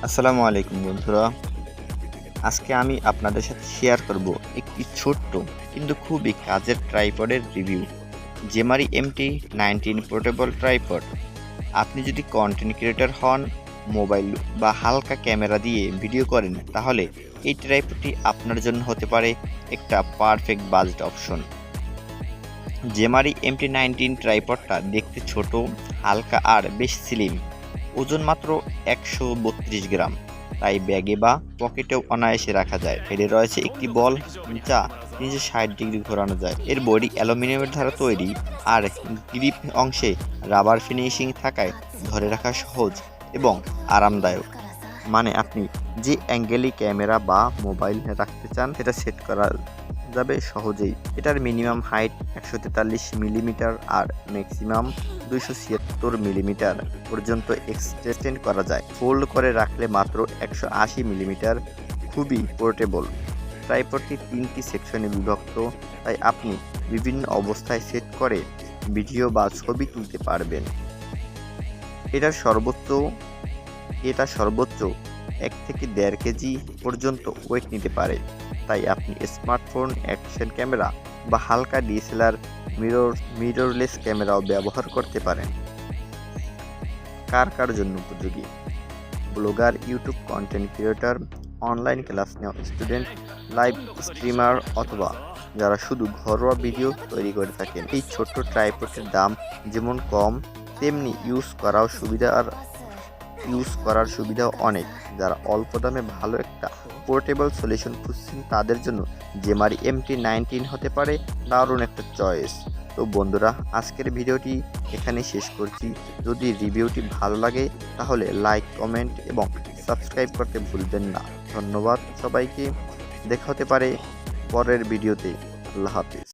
আসসালামু আলাইকুম বন্ধুরা। আজকে আমি আপনাদের সাথে শেয়ার করব একটি ছোট্ট কিন্তু খুবই কাজের ট্রাইপডের রিভিউ। জেমারি MT19 portable tripod. আপনি যদি কন্টেন্ট ক্রিয়েটর হন, মোবাইল বা হালকা ক্যামেরা দিয়ে ভিডিও করেন, তাহলে এই ট্রাইপডটি আপনার জন্য হতে পারে একটা পারফেক্ট বাজেট অপশন। জেমারি MT19 ট্রাইপডটা দেখতে ছোট, হালকা আর বেশ স্লিম। ওজন মাত্র 132 গ্রাম, তাই ব্যাগে বা পকেটেও অনায়াসে রাখা যায়। হেডে রয়েছে একটি বল, যা 360 ডিগ্রি ঘোরানো যায়। এর বডি অ্যালুমিনিয়ামের দ্বারা তৈরি আর গ্রিপ অংশে রাবার ফিনিশিং থাকায় ধরে রাখা সহজ এবং আরামদায়ক। মানে আপনি যে অ্যাঙ্গেলে ক্যামেরা বা মোবাইল রাখতে চান সেটা সেট করা যাবে সহজেই। এটার মিনিমাম হাইট 143 মিলিমিটার আর ম্যাক্সিমাম 276 মিলিমিটার পর্যন্ত এক্সটেন্ড করা যায়। ফোল্ড করে রাখলে মাত্র 180 মিলিমিটার। খুবই পোর্টেবল। ট্রাইপডটি 3টি সেকশনে বিভক্ত, তাই আপনি বিভিন্ন অবস্থায় সেট করে ভিডিও বা ছবি তুলতে পারবেন। এটা সর্বোচ্চ 1 থেকে 1.5 কেজি পর্যন্ত ওয়েট নিতে পারে, তাই আপনি স্মার্টফোন, অ্যাকশন ক্যামেরা বা হালকা DSLR মিররলেস ক্যামেরাও ব্যবহার করতে পারেন। কার জন্য উপযোগী? Blogger, YouTube content creator, online class নেওয়া স্টুডেন্ট, লাইভ স্ট্রিমার অথবা যারা শুধু ঘরোয়া ভিডিও তৈরি করে থাকেন। এই ছোট্ট ট্রাইপডের দাম যেমন কম, তেমনি ইউজ করার সুবিধাও অনেক। যারা অল্প দামে ভালো একটা পোর্টেবল সলিউশন খুঁজছেন, তাদের জন্য জেমারি MT19 হতে পারে দারুণ একটা চয়েস। তো বন্ধুরা, আজকের ভিডিওটি এখানে শেষ করছি। যদি রিভিউটি ভালো লাগে তাহলে লাইক, কমেন্ট এবং সাবস্ক্রাইব করতে ভুলবেন না। ধন্যবাদ সবাইকে। দেখা হতে পারে পরের ভিডিওতে। আল্লাহ হাফিজ।